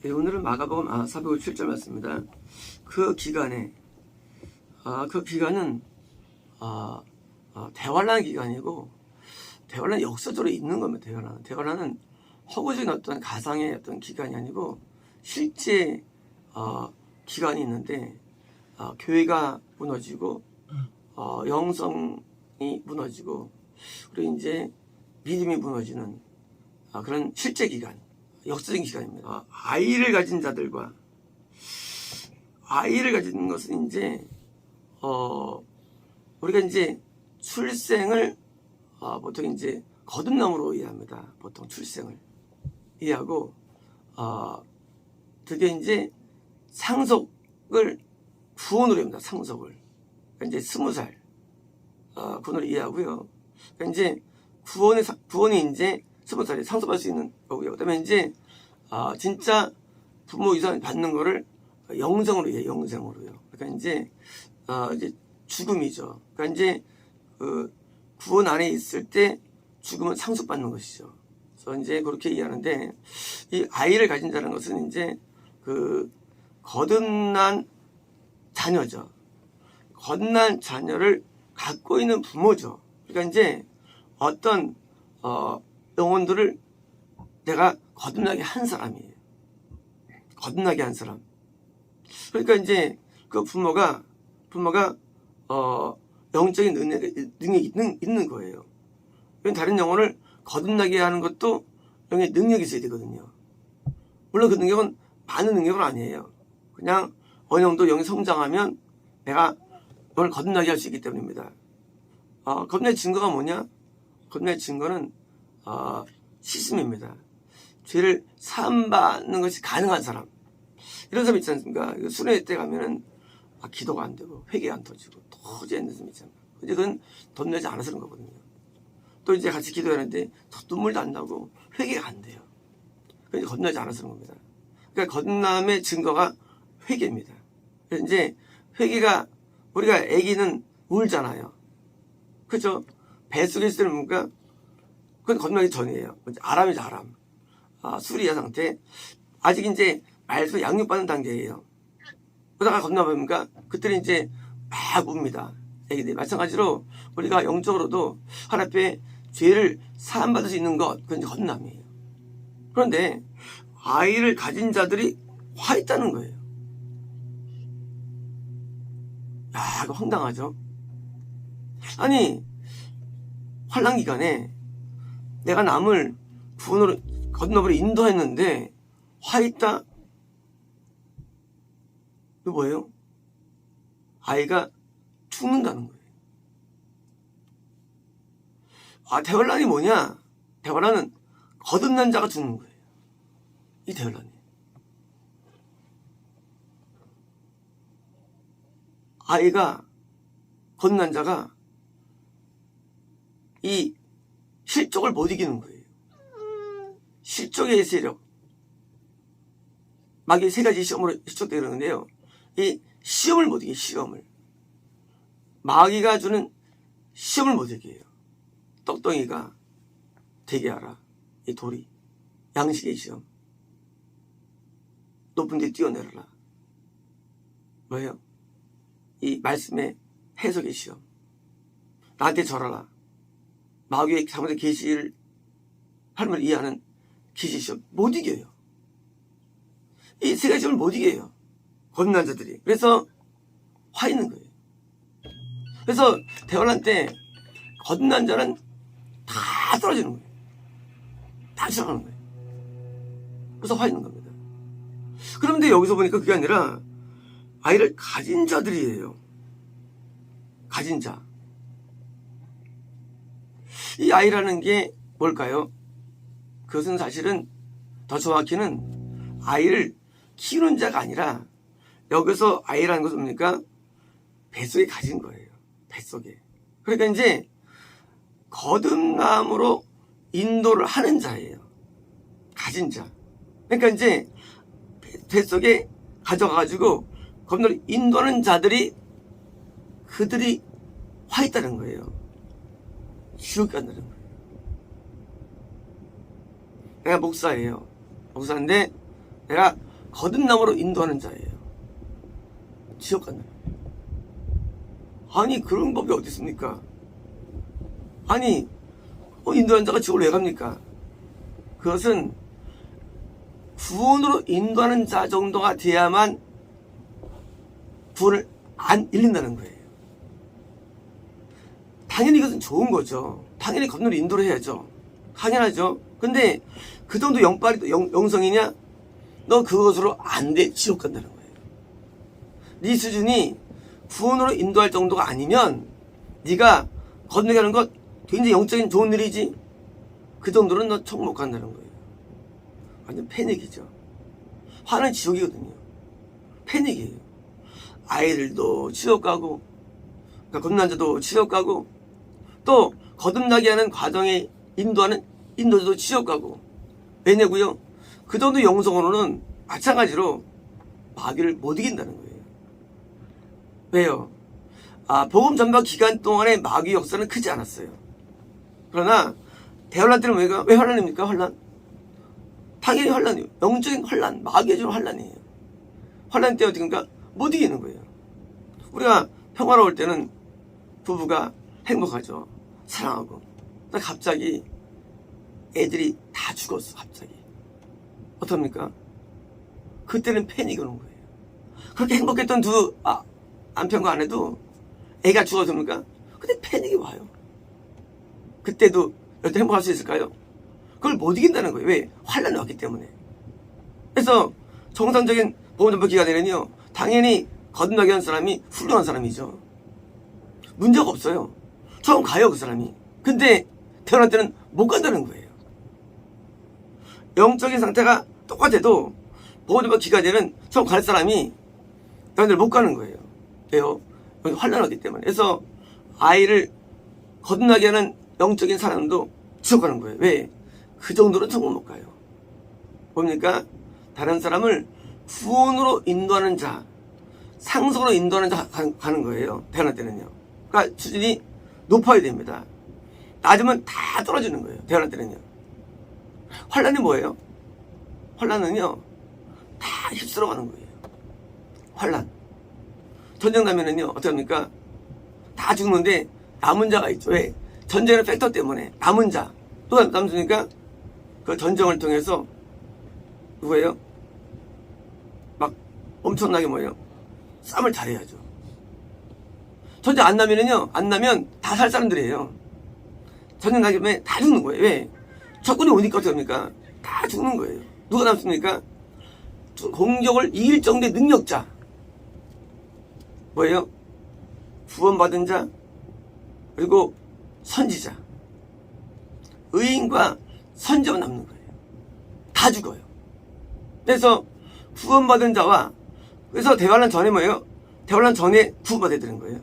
네, 오늘은 마가복음 457절 7절 말씀입니다. 그 기간에 그 기간은 대환란 기간이고, 대환란 역사적으로 있는 겁니다. 대환란은 허구적인 어떤 가상의 어떤 기간이 아니고 실제 기간이 있는데, 교회가 무너지고 영성이 무너지고, 그리고 이제 믿음이 무너지는 그런 실제 기간, 역사적인 기간입니다. 아이를 가진 자들과, 아이를 가진 것은 이제 우리가 이제 출생을 보통 이제 거듭남으로 이해합니다. 보통 출생을 이해하고, 드디어 이제 상속을 구원으로 합니다. 상속을. 그러니까 이제 20살 구원으로 이해하고요. 그러니까 이제 구원이 이제 20살에 상속할 수 있는 거고요. 그다음에 이제 진짜 부모 유산 받는 거를 영생으로 이해해요. 영생으로요. 그러니까 이제 죽음이죠. 그러니까 이제 구원 안에 있을 때 죽음은 상속받는 것이죠. 그래서 이제 그렇게 이해하는데, 이 아이를 가진 자라는 것은 이제 거듭난 자녀죠. 거듭난 자녀를 갖고 있는 부모죠. 그러니까 이제 어떤 영혼들을 내가 거듭나게 한 사람이에요. 거듭나게 한 사람. 그러니까 이제 그 부모가 영적인 능력이 있는 거예요. 다른 영혼을 거듭나게 하는 것도 영의 능력이 있어야 되거든요. 물론 그 능력은 많은 능력은 아니에요. 그냥 어느 정도 영이 성장하면 내가 영을 거듭나게 할 수 있기 때문입니다. 거듭날 증거가 뭐냐? 거듭날 증거는 시스입니다. 죄를 사함받는 것이 가능한 사람. 이런 사람 있지 않습니까? 수련회 때 가면은 기도가 안 되고 회개가 안 터지고 도저히 안 되는 사람 있잖아요. 근데 그건 거듭나지 않아서 그런 거거든요. 또 이제 같이 기도하는데 눈물도 안 나고 회개가 안 돼요. 그러니까 거듭나지 않아서 그런 겁니다. 그러니까 거듭남의 증거가 회개입니다. 그래서 이제 회개가, 우리가 아기는 울잖아요. 그죠? 뱃속에 있을 때는 뭔가, 그건 거듭나기 전이에요. 아람이죠, 아람. 수리야 상태. 아직 이제 말소 양육받는 단계예요. 그러다가 거듭나보니까 그때는 이제 막 웁니다. 애기들이. 마찬가지로 우리가 영적으로도 하나님 앞에 죄를 사함받을 수 있는 것, 그건 이제 거듭남이에요. 그런데 아이를 가진 자들이 화 있다는 거예요. 야, 이거 황당하죠? 아니, 환난 기간에 내가 남을 구원으로, 거듭남으로 인도했는데 화 있다? 이거 뭐예요? 아이가 죽는다는 거예요. 대환란이 뭐냐? 대환란은 거듭난 자가 죽는 거예요. 이 대환란이. 아이가, 거듭난 자가 이 실족을 못 이기는 거예요. 실족의 세력. 마귀의 세 가지 시험으로 실족되어 그러는데요. 이 시험을 못 이겨요. 시험을. 마귀가 주는 시험을 못 이겨요. 떡덩이가 되게 하라. 이 돌이. 양식의 시험. 높은 데 뛰어내려라. 뭐예요? 이 말씀의 해석의 시험. 나한테 절하라. 마귀의 잘못된 계시를 하나님을 이해하는 계시 시험. 못 이겨요. 이 세 가지 시험을 못 이겨요. 거듭난 자들이. 그래서 화 있는 거예요. 그래서 대환란 때 거듭난 자는 다 떨어지는 거예요. 다 지나가는 거예요. 그래서 화 있는 겁니다. 그런데 여기서 보니까 그게 아니라 아이를 가진 자들이에요. 가진 자. 이 아이라는 게 뭘까요? 그것은 사실은 더 정확히는 아이를 키우는 자가 아니라, 여기서 아이라는 것은 뭡니까? 뱃속에 가진 거예요. 뱃속에. 그러니까 이제 거듭남으로 인도를 하는 자예요. 가진 자. 그러니까 이제 뱃속에 가져가가지고 거듭남으로 인도하는 자들이, 그들이 화 있다는 거예요. 지옥 간다는 거예요. 내가 목사예요. 목사인데 내가 거듭남으로 인도하는 자예요. 지옥 간다. 아니 그런 법이 어디 있습니까? 아니 인도하는 자가 지옥을 왜 갑니까? 그것은 구원으로 인도하는 자 정도가 돼야만 구원을 안 잃는다는 거예요. 당연히 이것은 좋은 거죠. 당연히 건너로 인도를 해야죠. 당연하죠. 근데 그 정도 영성이냐? 너 그것으로 안 돼. 지옥 간다는 거예요. 네 수준이 구원으로 인도할 정도가 아니면 네가 건너게 하는 것 굉장히 영적인 좋은 일이지. 그 정도는 너 천국 못 간다는 거예요. 완전 패닉이죠. 화는 지옥이거든요. 패닉이에요. 아이들도 지옥 가고, 그러니까 거듭난 자도 지옥 가고, 또 거듭나게 하는 과정에 인도하는 인도자도 지옥 가고. 왜냐고요? 그 정도 영성으로는 마찬가지로 마귀를 못 이긴다는 거예요. 왜요? 복음 전파 기간 동안에 마귀 역사는 크지 않았어요. 그러나 대환란 때는 왜 환란입니까? 환란? 당연히 환란이에요. 영적인 환란, 마귀의 주는 환란이에요. 환란 때 어떻게니까 못 이기는 거예요. 우리가 평화로울 때는 부부가 행복하죠. 사랑하고. 갑자기 애들이 다 죽었어. 갑자기. 어떡합니까? 그때는 패닉이 오는 거예요. 그렇게 행복했던 남편과 아내도 애가 죽어섭니까? 근데 패닉이 와요. 그때도 여태 행복할 수 있을까요? 그걸 못 이긴다는 거예요. 왜? 환란이 왔기 때문에. 그래서 정상적인 보험전파 기간에는요, 당연히 거듭나게 한 사람이 훌륭한 사람이죠. 문제가 없어요. 처음 가요, 그 사람이. 근데 태어날 때는 못 간다는 거예요. 영적인 상태가 똑같아도 보험전파 기간에는 처음 갈 사람이 여러분들 못 가는 거예요. 왜요? 환란하기 때문에. 그래서 아이를 거듭나게 하는 영적인 사람도 지옥 가는 거예요. 왜? 그 정도로 천국 못 가요. 뭡니까? 다른 사람을 구원으로 인도하는 자, 상속으로 인도하는 자 가는 거예요. 태어날 때는요. 그러니까 수준이 높아야 됩니다. 낮으면 다 떨어지는 거예요. 태어날 때는요. 환란이 뭐예요? 환란은요, 다 휩쓸어 가는 거예요. 환란. 전쟁 나면은요, 어떻게 합니까? 다 죽는데 남은 자가 있죠. 왜? 전쟁의 팩터 때문에 남은 자. 또 남습니까? 그 전쟁을 통해서 누구예요? 막 엄청나게 뭐예요? 싸움을 잘해야죠. 전쟁 안 나면 다 살 사람들이에요. 전쟁 나면 다 죽는 거예요. 왜? 적군이 오니까 어떻게 합니까? 다 죽는 거예요. 누가 남습니까? 공격을 이길 정도의 능력자. 뭐예요? 구원받은 자, 그리고 선지자. 의인과 선지자만 남는 거예요. 다 죽어요. 그래서 구원받은 자와, 그래서 대환란 전에 뭐예요? 대환란 전에 구원받아야 되는 거예요.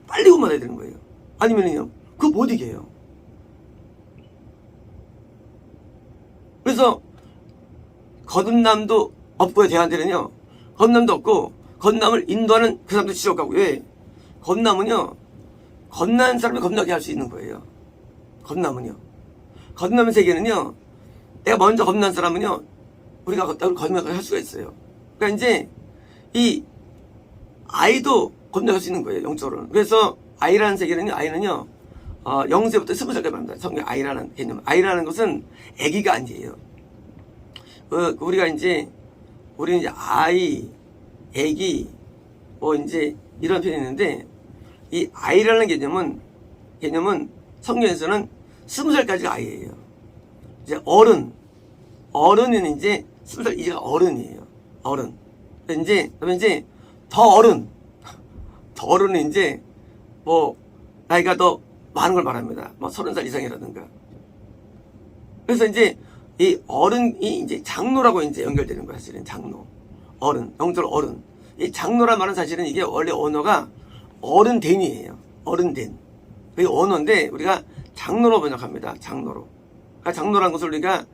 빨리 구원받아야 되는 거예요. 아니면은요, 그거 못 이겨요. 그래서 거듭남도 없고요. 대환때는요, 거듭남도 없고 거듭남을 인도하는 그 사람도 지옥 가고. 왜? 거듭남은요, 거듭난 사람이 거듭나게 할 수 있는 거예요. 거듭남은요. 거듭남의 세계는요, 내가 먼저 거듭난 사람은요, 우리가 거듭나게 할 수가 있어요. 그러니까 이제 이 아이도 거듭나게 할 수 있는 거예요. 영적으로는. 그래서 아이라는 세계는요, 아이는요, 0세부터 20살까지 말합니다. 성경 아이라는 개념. 아이라는 것은 아기가 아니에요. 우리는 이제 아이, 아기, 이제 이런 표현이 있는데, 이 아이라는 개념은 성경에서는 20살까지가 아이예요. 이제 어른은 이제 20살 이제가 어른이에요. 어른. 그다음에 이제 더 어른은 이제 나이가 더 많은 걸 말합니다. 30살 이상이라든가. 그래서 이제 이 어른이 이제 장로라고 이제 연결되는 거야, 사실은. 장로. 어른. 영적 어른. 이 장로란 말은 사실은 이게 원래 언어가 어른된이에요. 어른된. 그게 언어인데 우리가 장로로 번역합니다. 장로로. 그러니까 장로란 것을 우리가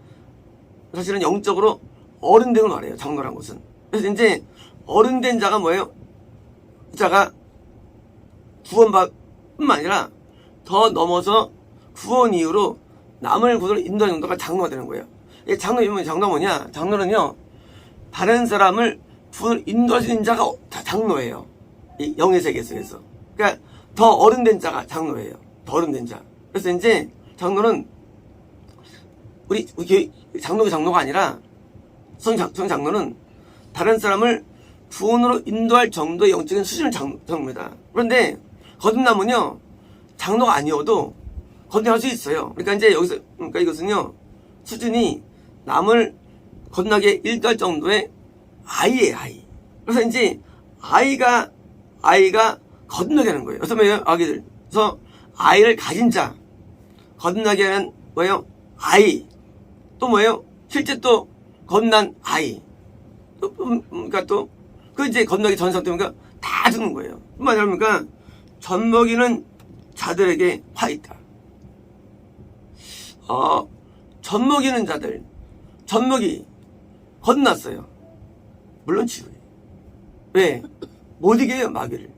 사실은 영적으로 어른된 걸 말해요. 장로란 것은. 그래서 이제 어른된 자가 뭐예요? 이 자가 구원뿐만 아니라 더 넘어서 구원 이후로 남을 구원을 인도하는 정도가 장로가 되는 거예요. 장로는 뭐냐? 장로는요, 다른 사람을 부흥을 인도할 수 있는 자가 다 장로예요. 이 영의 세계 속에서. 그러니까 더 어른된 자가 장로예요. 더 어른된 자. 그래서 이제 장로는 우리 장로가 아니라 장로는 다른 사람을 구원으로 인도할 정도의 영적인 수준의 장로입니다. 그런데 거듭남은요, 장로가 아니어도 거듭날 수 있어요. 그러니까 이제 여기서, 그러니까 이것은요, 수준이 남을 거듭나게 인도할 정도의 아이예요, 아이. 그래서 이제 아이가 거듭나게 하는 거예요. 그래서 뭐예요? 아기들. 그래서 아이를 가진 자, 거듭나게 하는 뭐예요? 아이. 또 뭐예요? 실제 또 거듭난 아이. 또, 그러니까 또, 그 이제 거듭나기 전 상태니까 다 죽는 거예요. 뿐만 아니라 그러니까 젖먹이는 자들에게 화 있다. 젖먹이는 자들, 젖먹이 거듭났어요. 물론 치료해. 왜? 못 이겨요, 마귀를.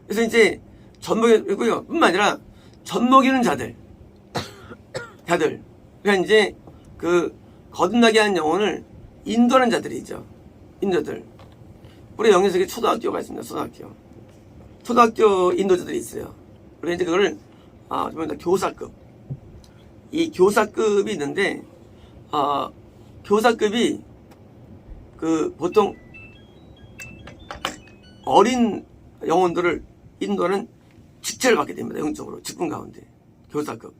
그래서 이제 젖먹이고요. 뿐만 아니라 젖먹이는 자들. 그러니까 이제 그 거듭나게 하는 영혼을 인도하는 자들이죠. 인도들. 우리 영예석에 초등학교가 있습니다. 초등학교 인도자들이 있어요. 그래서 이제 그거를 교사급. 이 교사급이 있는데 교사급이 그 보통 어린 영혼들을 인도하는 직책을 받게 됩니다. 영적으로 직분 가운데 교사급.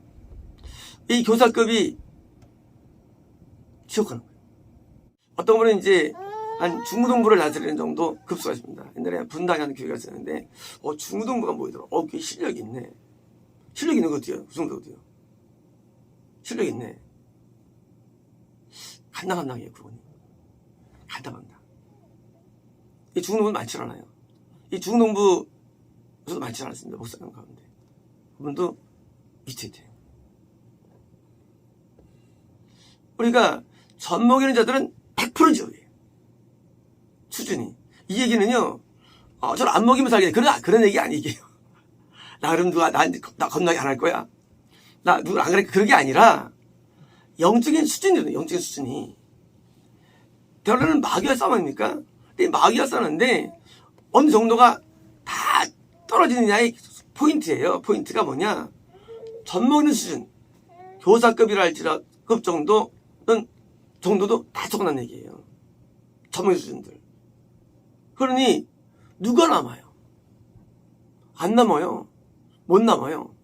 이 교사급이 지옥하는 거예요. 어떤 분은 이제 한 중고등부를 다스리는 정도 급수가 있습니다. 옛날에 분당이라는 교회가 있었는데 중고등부가 뭐더라? 그 실력이 있네. 실력이 있는 거 어때요? 그 정도 어때요? 실력이 있네. 간당간당해요, 그분이. 간당간당. 이 중고등부는 많지 않아요. 이 중고등부에서도 많지 않았습니다. 목사님 가운데. 그분도 밑에. 우리가 젖먹이는 자들은 100% 지옥이에요. 수준이. 이 얘기는요, 저를 안 먹이면 살게. 그런 얘기 아니게요. 나 그럼 나 겁나게 안 할 거야. 나 누구 안 그래. 그런 게 아니라, 영적인 수준이거든요, 영적인 수준이. 대화는 마귀와 싸움입니까? 근데 마귀와 싸우는데, 어느 정도가 다 떨어지느냐의 포인트예요. 포인트가 뭐냐? 젖먹이는 수준. 교사급이라 할지라도 급 정도도 다 적어난 얘기예요. 젖먹이는 수준들. 그러니 누가 남아요? 안 남아요. 못 남아요.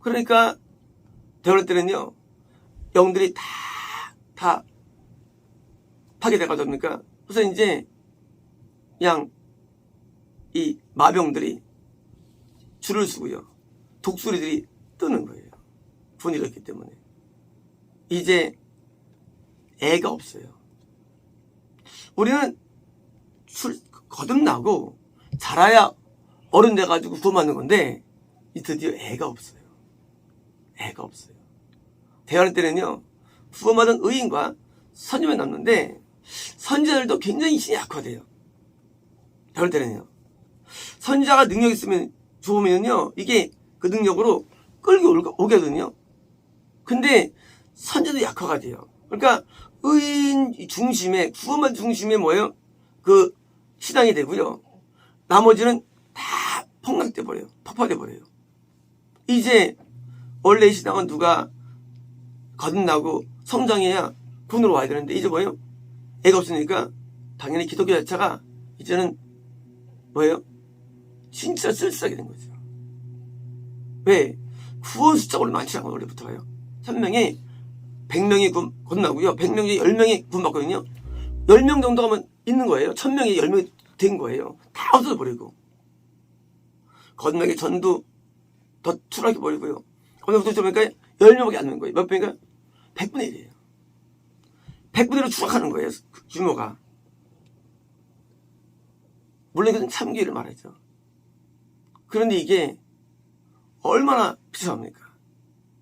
그러니까 대화할 때는요, 영들이 다 파괴돼가지고 뭡니까? 그래서 이제 그냥 이 마병들이 줄을 서고요, 독수리들이 뜨는 거예요. 분위기가 있기 때문에. 이제 애가 없어요. 우리는 거듭나고 자라야 어른 돼가지고 구원받는 건데, 드디어 애가 없어요. 애가 없어요. 대화할 때는요, 구원받은 의인과 선지자만 남는데, 선지자들도 굉장히 신이 약화돼요. 대화할 때는요. 선지자가 능력이 있으면 좋으면요, 이게 그 능력으로 끌고 오게 하거든요. 근데 선지자도 약화가 돼요. 그러니까 의인 중심에, 구원받은 중심에 뭐예요? 그 신앙이 되고요. 나머지는 다 폭락돼 버려요. 폭파돼 버려요. 이제 원래 이 신앙은 누가 거듭나고 성장해야 군으로 와야 되는데, 이제 뭐예요? 애가 없으니까 당연히 기독교 자체가 이제는 뭐예요? 진짜 쓸쓸하게 된 거죠. 왜? 구원 숫자가 원래 많지 않아요. 원래부터가요. 1000명에 100명이 거듭나고요. 100명이 10명이 구원받거든요. 10명 정도 가면 있는 거예요. 1000명이 10명이 된 거예요. 다 없어져 버리고. 거듭나기 전도 더 추락해 버리고요. 거듭나기 전에 10명밖에 안 되는 거예요. 몇 배인가? 100분의 1이에요. 100분의 1로 추락하는 거예요. 그 규모가. 물론 이것은 참기를 말하죠. 그런데 이게 얼마나 비참합니까?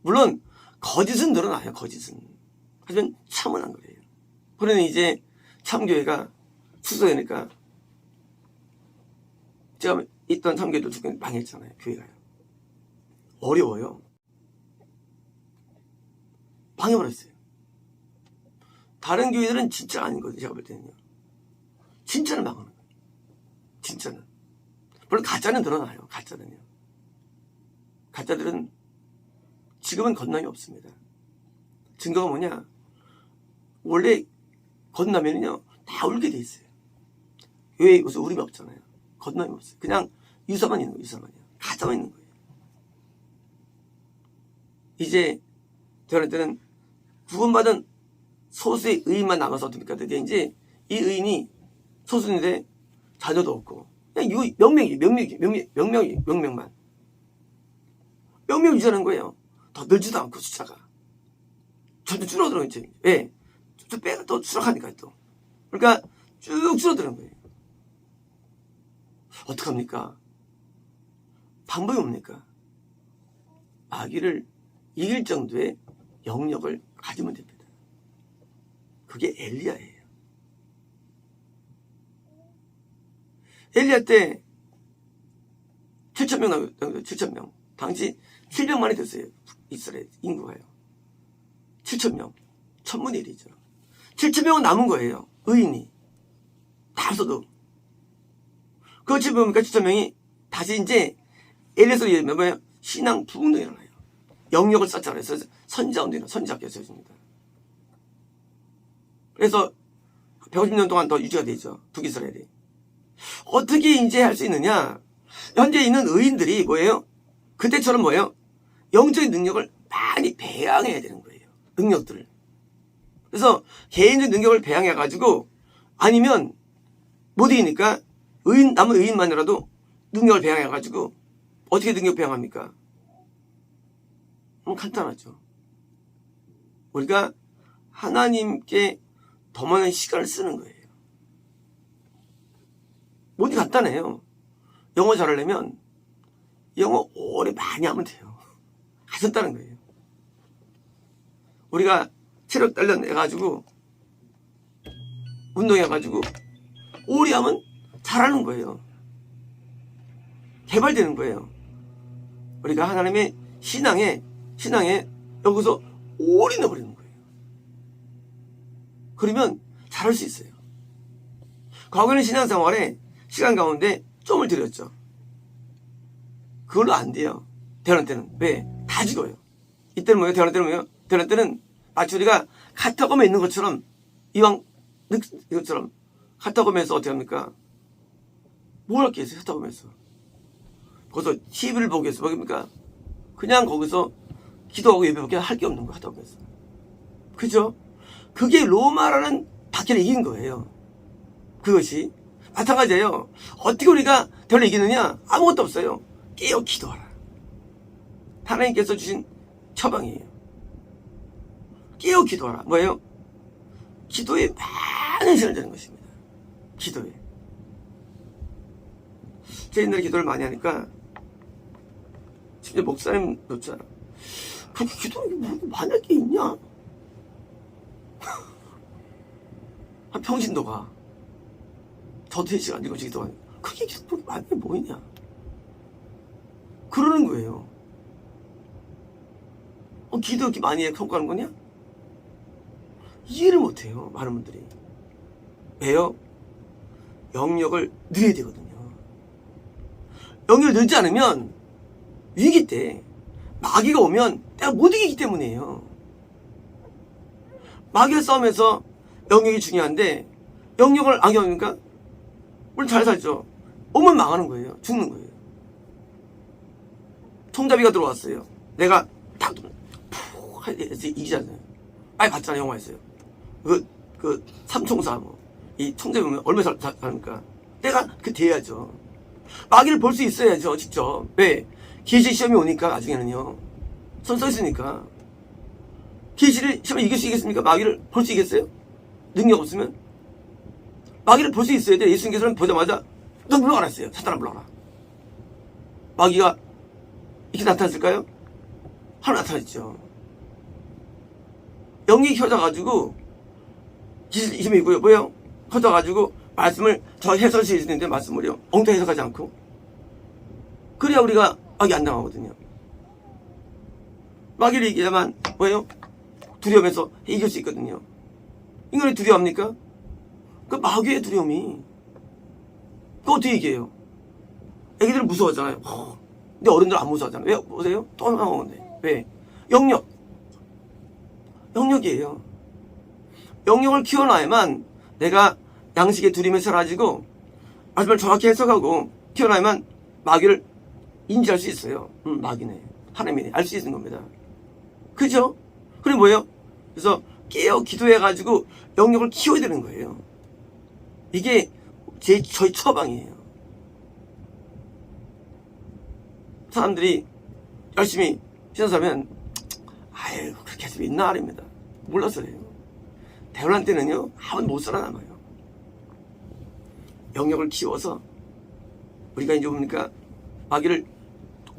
물론 거짓은 늘어나요. 거짓은. 하지만 참은 안 그래요. 그러니 이제 참교회가 축소되니까, 제가 있던 참교회도 두 개 망했잖아요. 교회가요. 어려워요. 망해버렸어요. 다른 교회들은 진짜 아닌 거거든요. 제가 볼 때는요. 진짜는 망하는 거예요. 진짜는. 물론 가짜는 드러나요. 가짜는요. 가짜들은 지금은 건남이 없습니다. 증거가 뭐냐? 원래 건너면은요 다 울게 돼 있어요. 왜 무슨 울음이 없잖아요. 건너이 없어요. 그냥 유서만 있는 거예요. 유서만이요. 가짜만 있는 거예요. 이제 저럴 때는 구원받은 소수의 의인만 남아서 어떻습니까? 드디어 이제 이 의인이 소수인데 자녀도 없고 그냥 명명만 명명 유지하는 거예요. 더 늘지도 않고 숫자가 점점 줄어들어요. 이제 왜? 좀 빼가 또 추락하니까 또 그러니까 쭉 줄어드는 거예요. 어떡합니까? 방법이 뭡니까? 마귀를 이길 정도의 영역을 가지면 됩니다. 그게 엘리야예요. 엘리야 때 7,000명 나오고 7,000명. 당시 700만이 됐어요. 이스라엘 인구가요. 7,000명. 1000분의 1이죠. 7,000명은 남은 거예요. 의인이. 다 없어도. 그 7,000명이 다시 이제 엘리야서 얘기하면 신앙 부흥도 일어나요. 영역을 쌓잖아요. 그래서 선지자운동이 선지자께서 세워집니다. 그래서 150년 동안 더 유지가 되죠. 북이스라엘이. 어떻게 이제 할 수 있느냐? 현재 있는 의인들이 뭐예요? 그때처럼 뭐예요? 영적인 능력을 많이 배양해야 되는 거예요. 능력들을. 그래서 개인적 능력을 배양해가지고 아니면 못 이기니까 남은 의인만이라도 능력을 배양해가지고 어떻게 능력 배양합니까? 간단하죠. 우리가 하나님께 더 많은 시간을 쓰는 거예요. 뭐지 간단해요. 영어 잘하려면 영어 오래 많이 하면 돼요. 하셨다는 거예요. 우리가 체력 단련해가지고 운동해가지고 오래 하면 잘하는 거예요. 개발되는 거예요. 우리가 하나님의 신앙에 여기서 올인해버리는 거예요. 그러면 잘할 수 있어요. 과거에는 신앙생활에 시간 가운데 좀을 들였죠. 그걸로 안 돼요. 대란 때는. 왜? 다 죽어요. 이때는 뭐예요? 대란 때는 뭐예요? 대란 때는 마치 우리가 카타콤에 있는 것처럼 이왕 이것처럼 카타콤에서 어떻게 합니까? 뭘 할 게 있어요? 카타콤에서. 거기서 TV를 보기 위해서 뭐입니까? 그냥 거기서 기도하고 예배밖에 할 게 없는 거 카타콤에서. 그죠? 그게 로마라는 박해를 이긴 거예요. 그것이. 마찬가지예요. 어떻게 우리가 대를 이기느냐? 아무것도 없어요. 깨어 기도하라. 하나님께서 주신 처방이에요. 깨어 기도하라. 뭐예요? 기도에 많은 시간을 드는 것입니다. 기도에. 제 옛날에 기도를 많이 하니까 진짜 목사님조차 그렇게 기도하는 게 뭐 많이 할 게 있냐? 한 평신도가 저도 3시간 이거씩 기도하니 그게 기도 많이 게 뭐냐? 그러는 거예요. 기도 이렇게 많이 해 성과하는 거냐? 이해를 못해요. 많은 분들이. 왜요? 영역을 늘려야 되거든요. 영역을 늘지 않으면 위기 때 마귀가 오면 내가 못 이기기 때문이에요. 마귀와 싸움에서 영역이 중요한데 영역을 안 겪으니까 물론 잘 살죠. 오면 망하는 거예요. 죽는 거예요. 총잡이가 들어왔어요. 내가 탁 푹 이기잖아요. 많이 봤잖아요. 영화에서요. 그 삼총사 이 총잡이 보면 얼마나 잘합니까? 내가 그 돼야죠. 마귀를 볼 수 있어야죠. 직접. 왜? 계시 시험이 오니까 나중에는요. 선 써 있으니까. 계시를 시험에 이길 수 있겠습니까? 마귀를 볼 수 있겠어요? 능력 없으면? 마귀를 볼 수 있어야 돼. 예수님께서는 보자마자 너 물러가라 했어요. 사탄아 물러가라. 마귀가 이렇게 나타났을까요? 하나 나타났죠. 영이 켜져가지고 기술 힘이 있고요. 뭐예요? 켜져가지고 말씀을 저 해석할 수 있는데 말씀을요. 엉뚱히 해석하지 않고 그래야 우리가 마귀 안 당하거든요. 마귀를 이기야만 뭐예요? 두려움에서 이길 수 있거든요. 인간이 두려워합니까? 그 마귀의 두려움이. 그거 어떻게 얘기해요? 애기들은 무서워하잖아요. 근데 어른들은 안 무서워하잖아요. 왜 보세요? 또 나오는데. 왜? 영역이에요. 영역을 키워놔야만 내가 양식의 두림에 사라지고 말씀을 정확히 해석하고 키워놔야만 마귀를 인지할 수 있어요. 마귀네. 하나님이네. 알 수 있는 겁니다. 그죠? 그게 뭐예요? 그래서 깨어 기도해가지고 영역을 키워야 되는 거예요. 이게 저희 처방이에요. 사람들이 열심히 신앙사면 아유 그렇게 해서 있나 아닙니다. 몰라서 그래요. 대혼란 때는요 아무도 못 살아남아요. 영역을 키워서 우리가 이제 뭡니까 마귀를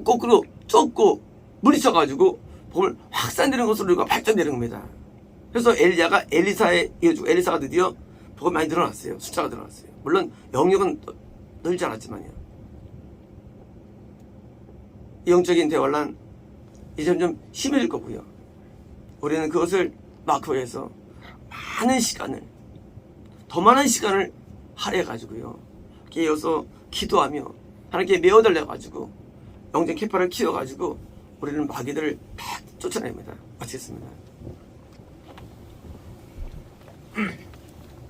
거꾸로 쫓고 물리쳐가지고 복음을 확산되는 것으로 우리가 발전되는 겁니다. 그래서 엘리야가 엘리사에 이어주고 엘리사가 드디어 복음이 많이 늘어났어요. 숫자가 늘어났어요. 물론 영역은 늘지 않았지만요. 영적인 대환란 이제 좀 심해질 거고요. 우리는 그것을 마크해서 더 많은 시간을 할애해가지고요. 깨어서 기도하며 하나님께 메어달려가지고 영적 캐파를 키워가지고 우리는 마귀들을 다 쫓아냅니다. 마치겠습니다.